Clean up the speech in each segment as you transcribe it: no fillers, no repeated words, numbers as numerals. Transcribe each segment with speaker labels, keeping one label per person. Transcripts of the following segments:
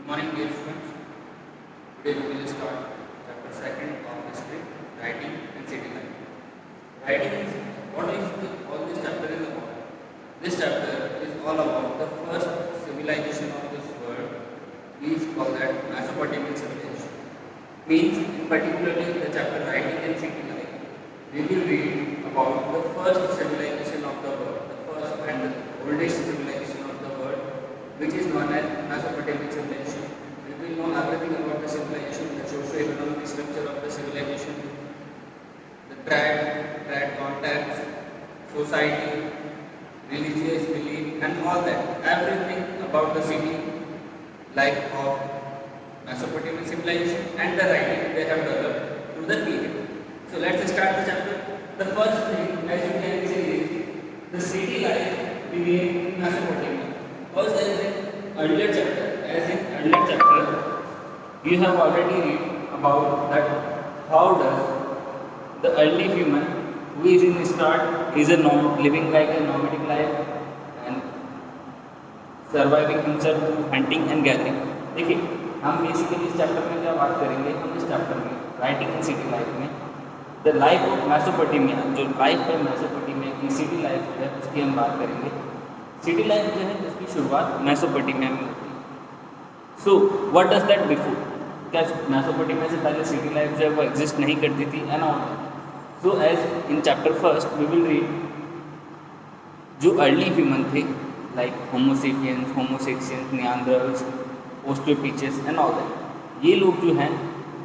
Speaker 1: Good morning, dear students. Today we will start chapter 2nd of history, writing and city life. Writing is all this chapter is about. This chapter is all about the first civilization of this world. We call that Mesopotamian civilization. Means, in particularly the chapter writing and city life, we will read about the first civilization of the world, the first and the oldest civilization of the world, which is known as Mesopotamian civilization. We will know everything about the civilization, the socio-economic structure of the civilization, the trade contacts, society, religious belief, and all that. Everything about the city life of Mesopotamian civilization and the writing they have developed through the period. So let's start the chapter. The first thing, as you can see, is the city life began in Mesopotamia. Because as in earlier chapter, you have already read about that how does the early human who is in start is living like a nomadic life and surviving himself through hunting and gathering. देखिए, हम basically इस chapter में क्या बात करेंगे, हम इस chapter में राइटिंग इन सिटी लाइफ में द लाइफ ऑफ मैसोपोटामिया, जो लाइफ है मैसोपोटामिया की सिटी लाइफ है उसकी हम बात करेंगे. सिटी लाइफ जो है उसकी शुरुआत मैसोपोटामिया में होती है. So what does that before, क्या मैसोपोटामिया से पहले सिटी लाइफ जो है वो एग्जिस्ट नहीं करती थी and all. So as in chapter first we will read जो अर्ली ह्यूमन थे लाइक होमोसेपियंस, होमोसेक्सियंस, neanderthals, australopithecines and all that. ये लोग जो हैं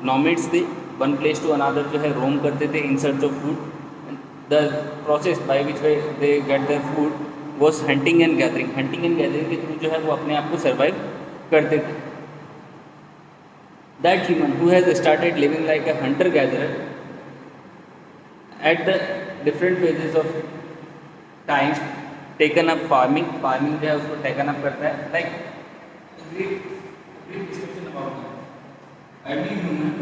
Speaker 1: नॉमेड्स थे, वन प्लेस टू अनदर जो है रोम करते थे in search of food. The process by which way they get their food was hunting and gathering. Hunting and gathering के थ्रू जो है वो अपने आप को सर्वाइव करते थे. That human who has started living like a Hunter gatherer at the different phases of time taken up farming. Farming जो है उसको टेकन अप करता है. Like discussion about early human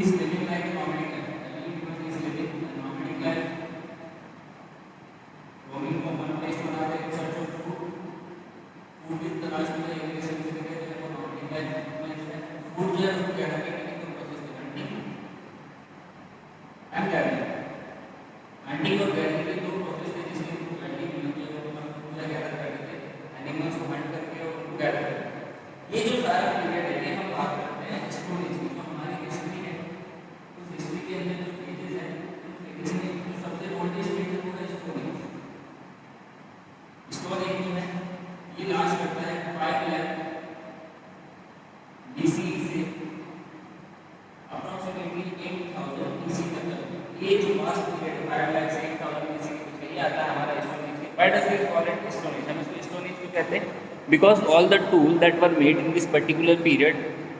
Speaker 1: is living like a nomadic life. Early human is living a nomadic life, roaming from one place to another in search of food. Food is the last में English में जिसे कहते हैं वो nomadic life. Food जो है उसको क्या करते हैं कि प्रोसेस में hunting and gathering. Hunting और gathering के दो प्रोसेस थे जिसके थ्रू early human जो है वो food या gather करते थे, animals को hunt करके और उनको gather करते थे. ये जो सारा पीरियड है ये हम बात करते हैं स्टोन एज की. जो हमारी हिस्ट्री है उस हिस्ट्री के अंदर जो फेजेस हैं उन फेजेस में जो सबसे ओल्डेस्ट फेज है वो है स्टोन एज. स्टोन एज जो है ये लास्ट करता है 5 लाख BC से अप्रोक्सीमेटली 8000 BC तक चलता है. ये जो वास्ट पीरियड 5 लाख से 8000 BC के बीच ये आता है हमारा stone age. Why does we call it stone age? हम इसको स्टोन एज क्यों कहते हैं? Because all the tools that were made in this particular period,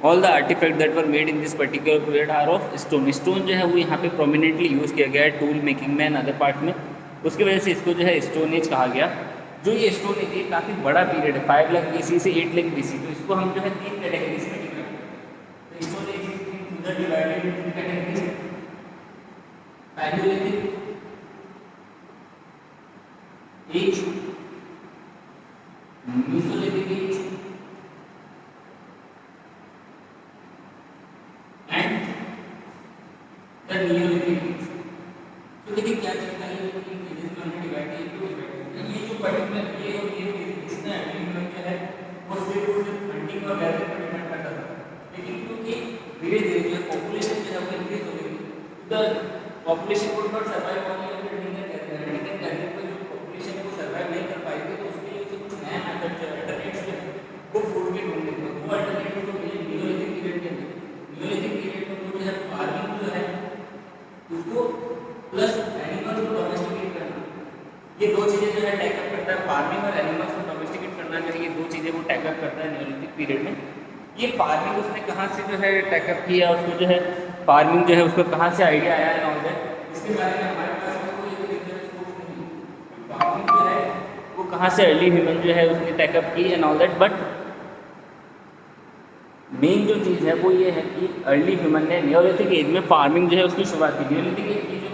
Speaker 1: all the artifacts that were made in this particular period are of stone. Stone जो है वो यहाँ पे prominently यूज़ किया गया है टूल मेकिंग में एंड अदर पार्ट में. उसकी वजह से इसको जो है स्टोन एज कहा गया. जो ये स्टोन एज ये काफ़ी बड़ा पीरियड है 5 लाख BC से 8 लाख BC. तो इसको हम जो है 3 कैटेगरीज में डिवाइड करते हैं. तो stone age is divided in 3 categories. Palaeolithic age, Mesolithic age and the Neolithic age. तो देखिए क्या चलता है, ये तीन फेजेस में हमने डिवाइड किया. क्यों डिवाइड किया? ये जो पर्टिकुलर ये और ये फेज इसमें अर्ली ह्यूमन जो है वो सिर्फ हंटिंग और गैदरिंग पर डिपेंड करता था. लेकिन क्योंकि धीरे धीरे जो पॉपुलेशन जो है वो इंक्रीज हो गई, the population could not survive on hunting and gathering पर जो पॉपुलेशन है वो सर्वाइव नहीं कर पाई थी. तो उसके लिए उसे कुछ नया मेथड जो अल्टरनेट्स जो है वो फूड के ढूंढने को, वो अल्टरनेटिव को मिले नियोलिथिक पीरियड के अंदर. नियोलिथिक पीरियड में वो जो है फार्मिंग जो है उसको प्लस एनिमल्स को डोमेस्टिकेट करना, ये दो चीज़ें जो है टैकअप करता है. फार्मिंग और एनिमल्स को डोमेस्टिकेट करना जो है ये दो चीज़ें वो टैकअप करता है नियोलिथिक पीरियड में. ये फार्मिंग उसने कहाँ से जो है टैकअप किया, उसको जो है फार्मिंग जो है उसको कहाँ से आइडिया आया एंड ऑल दैट, इसके बारे में हमारे पास कोई सोर्स नहीं. फार्मिंग जो है वो कहाँ से अर्ली ह्यूमन जो है उसने टैकअप की and all that. But main जो चीज़ है वो ये है कि अर्ली ह्यूमन ने नियोलिथिक एज में फार्मिंग जो है उसकी शुरुआत की. नियोलिथिक एज की जो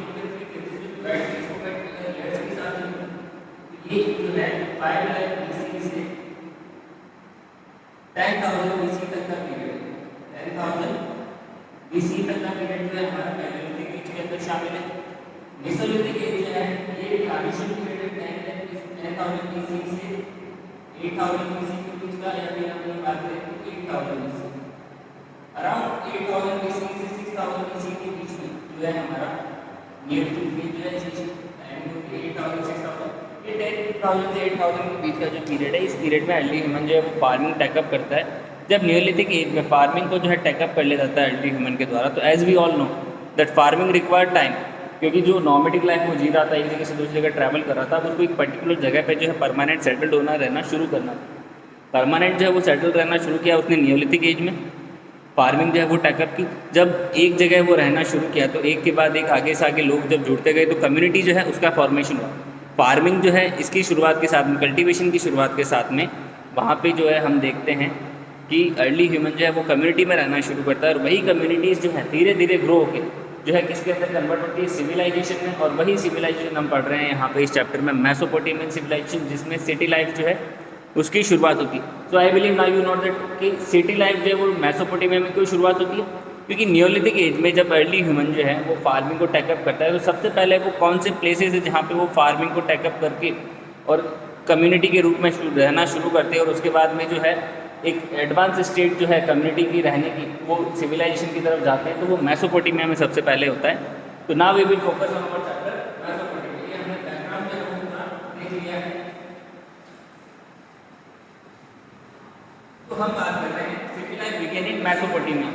Speaker 1: ये जो है 5 लाख BC से 10,000 BC तक का पीरियड, 10,000 BC तक का पीरियड जो है हमारा पैलेयोलिथिक एज के अंदर शामिल है। मेसोलिथिक एज जो है ये ट्रांजिशन पीरियड है 10,000 BC से 8,000 BC के बीच का, या फिर हम बात करें तो 8,000 BC, अराउंड 8,000 BC से 6,000 BC के बीच में जो है हमारा नियोलिथिक फेज जो है इसकी टाइमिंग होती है 8,000 6,000। ये 10,000 से 8,000 के बीच का जो पीरियड है, इस पीरियड में अर्ली ह्यूमन जो है वो फार्मिंग टेकअप करता है। जब नियोलिथिक एज में फार्मिंग को जो है टेकअप कर लिया जाता है अर्ली ह्यूमन के द्वारा, तो as we all know that farming required time, क्योंकि जो नॉमेडिक लाइफ वो जी रहा था, एक जगह से दूसरी जगह ट्रैवल कर रहा था, उसको एक पर्टिकुलर जगह पे जो है परमानेंट सेटल्ड होना रहना शुरू करना, परमानेंट जो है वो सेटल रहना शुरू किया उसने नियोलिथिक एज में। फार्मिंग जो है वो टैकअप की, जब एक जगह वो रहना शुरू किया तो एक के बाद एक आगे से आगे लोग जब जुड़ते गए तो कम्युनिटी जो है उसका फॉर्मेशन हुआ। फार्मिंग जो है इसकी शुरुआत के साथ में, कल्टीवेशन की शुरुआत के साथ में, वहाँ पे जो है हम देखते हैं कि अर्ली ह्यूमन जो है वो कम्युनिटी में रहना शुरू करता है, और वही कम्युनिटीज़ जो है धीरे धीरे ग्रो होकर जो है किसके अंदर कन्वर्ट होती है, सिविलाइजेशन में। और वही सिविलाइजेशन हम पढ़ रहे हैं यहाँ पे इस चैप्टर में, मेसोपोटामियन सिविलाइजेशन, जिसमें सिटी लाइफ जो है उसकी शुरुआत होती है। So I believe now you note that कि सिटी लाइफ जो है वो मेसोपोटामिया में क्यों शुरुआत होती है, क्योंकि नियोलिथिक एज में जब अर्ली ह्यूमन जो है वो फार्मिंग को टैकअप करता है, तो सबसे पहले वो कौन से प्लेसेस है जहाँ पे वो फार्मिंग को टैकअप करके और कम्युनिटी के रूप में रहना शुरू करते हैं, और उसके बाद में जो है एक एडवांस स्टेट जो है कम्युनिटी की रहने की, वो सिविलाइजेशन की तरफ जाते हैं, तो वो मेसोपोटामिया में सबसे पहले होता है। तो now we will focus on our chapter Mesopotamia. ये हमने बैकग्राउंड जो है पूरा देख लिया है। तो हम बात कर रहे हैं city life begin in Mesopotamia.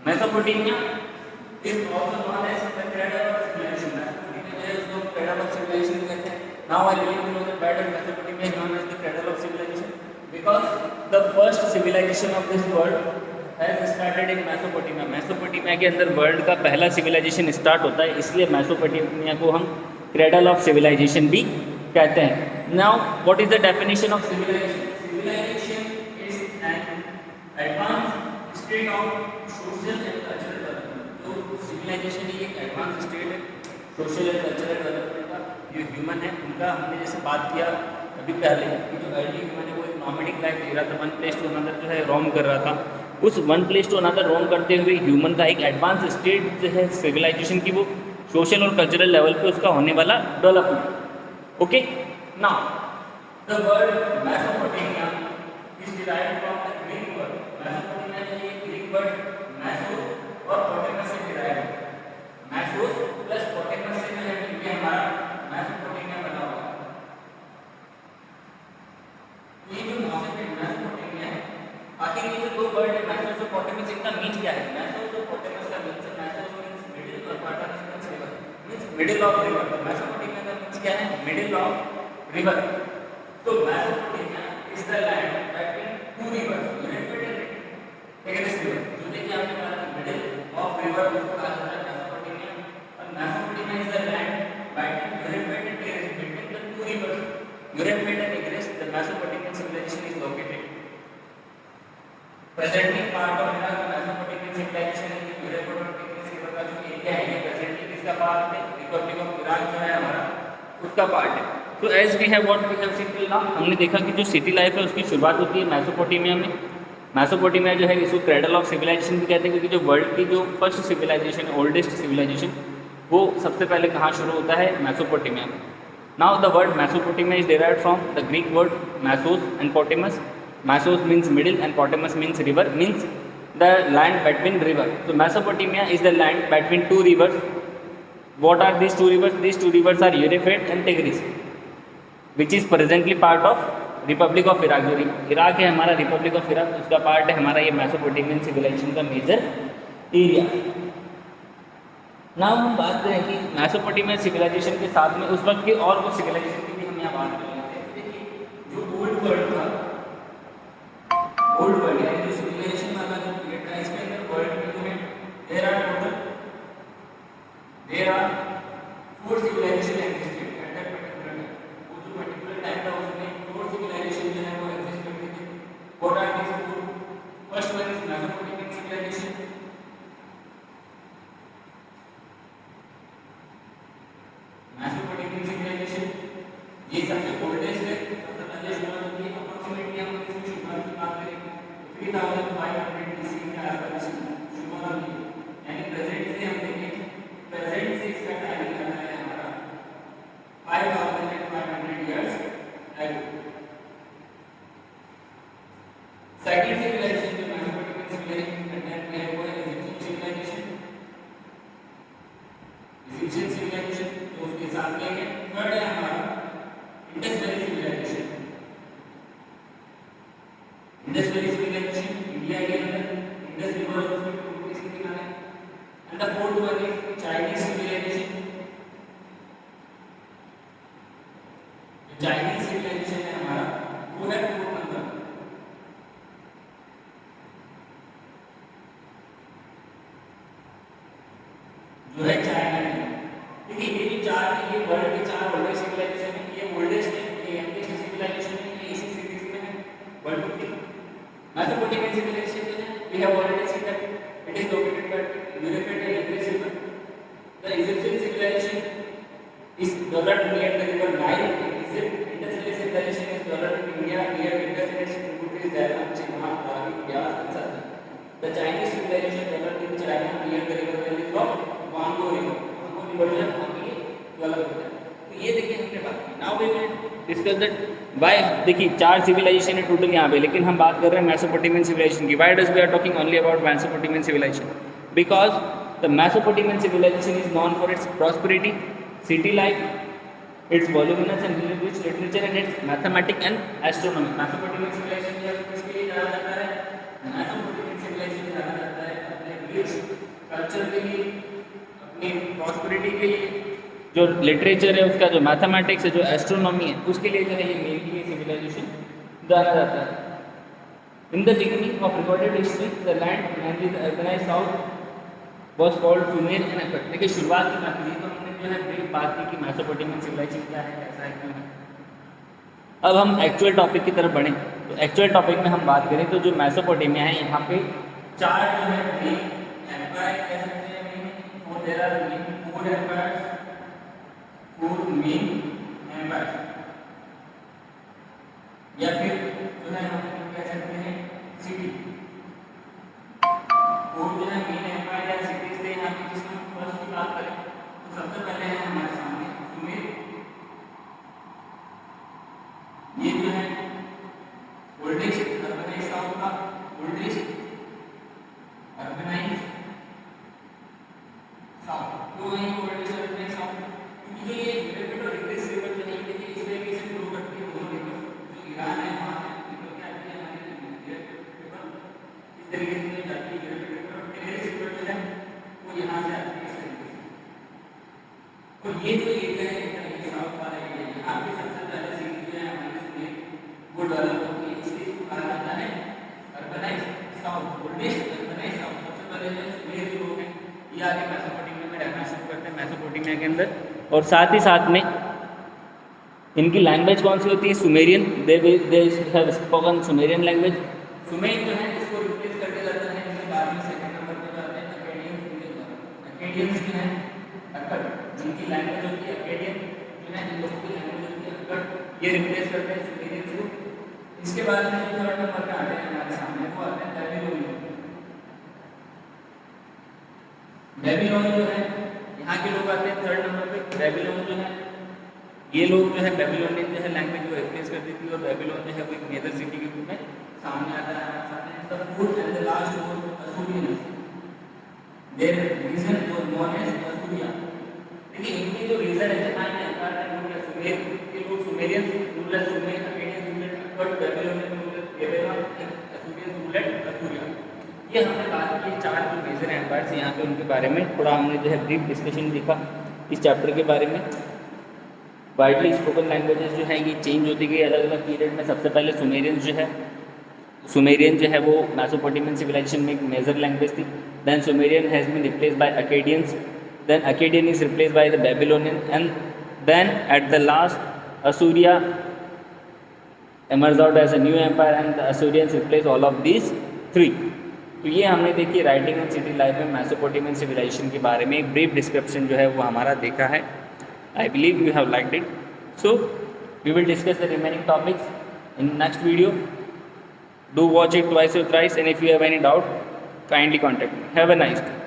Speaker 1: Mesopotamia is also known as the cradle of civilisation. Mesopotamia जो है उसको क्रेडल ऑफ सिविलाइजेशन कहते हैं। Now I believe you know that but Mesopotamia is known as the cradle of civilisation because the first civilization of this world has started in Mesopotamia। Mesopotamia के अंदर world का पहला civilisation start होता है, इसलिए Mesopotamia को हम cradle of civilisation भी कहते हैं। Now what is the definition of civilisation? Civilisation is an advance state of social and cultural development. तो सिविलाइजेशन ही एक एडवांस स्टेट है सोशल एंड कल्चरल डेवलपमेंट का। जो ह्यूमन है उनका हमने जैसे बात किया अभी पहले कि जो अर्ली ह्यूमन है वो एक नॉमेडिक लाइफ जी रहा था, वन प्लेस टू अनदर जो है रोम कर रहा था। उस वन प्लेस टू अनदर रोम करते हुए ह्यूमन का एक एडवांस स्टेट जो है सिविलाइजेशन की, वो सोशल और कल्चरल लेवल पे उसका होने वाला development. Okay, now the word Mesopotamia is derived from the Greek word. Mesopotamia जो है ग्रीक वर्ड मेसोस और पोटेमस से डिराइव है। मेसोस प्लस पोटेमस से जो है मिलके हमारा मेसोपोटामिया बना हुआ है। ये जो मेसोपोटामिया है, आखिर ये जो दो वर्ड है मेसोस और पोटेमस, इनका मीन क्या है? मेसोस और पोटेमस का मीन है, मेसोस मींस मिडिल और potamos means river, means middle of river. तो मेसोपोटामिया का मींस क्या है? Middle of river. तो Mesopotamia is the land between two rivers, Euphrates and Tigris river. जो देखिए आपने कहा कि मिडिल ऑफ रिवर उसको कहा जाता है मेसोपोटामिया, और Mesopotamia is the land between Euphrates and tigris, between the two rivers Euphrates and tigris. The Mesopotamian civilization is located presently part of Iraq। Mesopotamian civilization है यूफ्रेटिस और tigris river का जो area है, ये presently किसका part है? Republic of Iraq जो है हमारा, उसका पार्ट है। तो as we have what we have seen till now, हमने देखा कि जो सिटी लाइफ है उसकी शुरुआत होती है मेसोपोटामिया में। मेसोपोटामिया जो है इसको क्रेडल ऑफ सिविलाइजेशन भी कहते हैं, क्योंकि जो वर्ल्ड की जो फर्स्ट सिविलाइजेशन, ओल्डेस्ट सिविलाइजेशन, वो सबसे पहले कहाँ शुरू होता है? मेसोपोटामिया में। Now the word Mesopotamia is derived from the Greek word mesos and potamus. Mesos means middle and potamus means river, means the land between river. So Mesopotamia is the land between two rivers. What are these two rivers? These two rivers are Euphrates and Tigris, which is presently part of Republic of Iraq। जो Iraq है हमारा, Republic of Iraq, उसका part है हमारा ये Mesopotamian civilization का major area. Now हम बात करें कि मेसोपोटामियन सिविलाइजेशन के साथ में उस वक्त की और वो सिविलाइजेशन की भी हम यहाँ बात कर लेते हैं। देखिए जो ओल्ड वर्ल्ड था, ओल्ड वर्ल्ड यानी जो सिविलाइजेशन वाला जो पीरियड था, इसके अंदर वर्ल्ड में जो है there are 4 civilisation existed at that particular time. वो जो पर्टिकुलर टाइम था उसमें 4 सिविलाइजेशन जो है वो एग्जिस्ट करते थे। What are these 4? First one is Mesopotamian civilisation. Mesopotamian civilisation ये सबसे ओल्डेस्ट है, सबसे सिविलाइजेशन, तो उसके साथ में है। थर्ड है हमारा Indus valley civilisation. Indus valley civilisation India के अंदर इंडस रिवर और उसके किनारे। And the fourth one is Chinese civilisation. Chinese civilisation है हमारा, वो है फोर्थ नंबर। जो है चाइना में। देखिए ये जो चार है, ये वर्ल्ड के चार ओल्डेस्ट सिविलाइजेशन है। ये ओल्डेस्ट है, ये यंगेस्ट सिविलाइजेशन है, ये इसी सीरीज में है। वर्ल्ड की मेसोपोटामियन सिविलाइजेशन जो है, we have already seen that it is located by European and English river. The Egyptian civilisation is developed near the river Nile in Egypt. Indus valley civilisation is developed in India near Indus and its tributaries Jhelum, Chenab, Ravi, Byas and Sati. The Chinese civilization developed in China near the river valleys of Huang Ho river. Huang Ho river जो है वहाँ पे develop होता है। तो ये देखिए हमने बात की। Now we will discuss that why. देखिए चार सिविलाइजेशन है टोटल यहाँ पे, लेकिन हम बात कर रहे हैं मेसोपोटामियन सिविलाइजेशन की। Why does we are talking only about Mesopotamian civilisation? Because the Mesopotamian civilisation is known for its prosperity, city life, its voluminous and rich literature and its mathematics and astronomy. Mesopotamian civilisation जो है किसके लिए जाना जाता है? Mesopotamian civilisation जाना जाता है अपने रिच कल्चर के लिए, अपनी प्रॉस्पेरिटी के लिए, जो लिटरेचर है उसका, जो मैथमेटिक्स है, जो एस्ट्रोनॉमी है, उसके लिए जो है ये मेनली सिविलाइजेशन जाना जाता है। In the beginning of recorded history the land mainly the urbanized south was called Sumer and Akkad. देखिए शुरुआत की बात की तो हमने जो है ब्रीफ बात की कि मेसोपोटामियन सिविलाइजेशन क्या है, कैसा है, क्यों है। अब हम एक्चुअल टॉपिक की तरफ बढ़ें। तो एक्चुअल टॉपिक में हम बात करें तो जो मेसोपोटामिया है, यहाँ पे चार जो है मेन एम्पायर कह सकते हैं। Main there are four empires, four main empires, या फिर जो है हम कह सकते हैं सिटी। फोर जो है मेन एम्पायर या सिटीज थे यहाँ पे। जिसमें फर्स्ट की बात करें तो सबसे पहले है हमारे सामने सुमेर। ये जो है ओल्डेस्ट अर्बनाइज्ड साउथ का ओल्डेस्ट अर्बनाइज्ड साउथ, तो वही ओल्डेस्ट अर्बनाइज्ड साउथ। क्योंकि जो ये यूरोपियन और इंग्लिश रिवर जो है देखिए इस तरीके से फ्लो करती है। दोनों रिवर जो ईरान है वहाँ से निकल के आती है हमारी रिवर, इस तरीके से जाती है यूरोपियन रिवर, और इंग्लिश रिवर जो है वो यहाँ से आती है इस तरीके से। और ये जो एरिया है ये साउथ वाला एरिया, यहाँ पे सबसे पहले सिटी जो है हमारी सुमेर वो डेवलप होती है। इसलिए इसको कहा जाता है urbanised south, oldest urbanised south. सबसे पहले जो सुमेर जो लोग हैं ये आगे मेसोपोटामिया में रहना शुरू करते हैं, मेसोपोटामिया के अंदर। और साथ ही साथ में इनकी लैंग्वेज कौन सी होती है? Sumerian. They have spoken Sumerian language. Sumer जो है इसको रिप्लेस करके जाता है इनके बाद में सेकंड नंबर पे जाते हैं अकेडियंस के द्वारा। अकेडियंस जो है अकड़, जिनकी लैंग्वेज होती है अकेडियन जो है, इन लोगों की लैंग्वेज होती है अकड़, ये रिप्लेस करते हैं सुमेरियंस को। इसके बाद में जो थर्ड नंबर पे आते हैं हमारे सामने वो आते हैं बेबीलोनियन। बेबीलोन जो है यहाँ के लोग आते हैं थर्ड नंबर पे। बेबीलोन जो है ये लोग जो है बेबीलोनियन जो है लैंग्वेज को रिप्लेस कर देती है, और बेबीलोन जो है वो एक मेजर सिटी के रूप में सामने आता है हमारे सामने। The fourth and the last was Assyrians. Their region was known as Assyria. देखिए इनके जो रीजन है जहाँ इन्हें एम्पायर है वो सुमेर के लोग, Sumerians ruler Sumer, Akkadians ruler अकड़, बेबीलोनियन रूलर बेबीलोन, असूरियंस रूलर असूरिया। ये हमने बात की चार जो मेजर एम्पायर्स यहाँ पे उनके बारे में थोड़ा हमने जो है ब्रीफ डिस्कशन देखा इस चैप्टर के बारे में। वाइडली स्पोकन लैंग्वेजेस जो है ये चेंज होती गई अलग अलग पीरियड में। सबसे पहले सुमेरियन जो है वो मेसोपोटामियन सिविलाइजेशन में एक मेजर लैंग्वेज थी। Then Sumerian has been replaced by Akkadians, then Akkadian is replaced by the Babylonian, and then at the last Assyria emerged out as a new empire and the Assyrians replaced all of these three. तो ये हमने देखी writing and city life में Mesopotamian civilisation के बारे में एक brief description जो है वो हमारा देखा है। I believe you have liked it. So we will discuss the remaining topics in next video. Do watch it twice और thrice, and if you have any doubt kindly contact me. Have a nice day.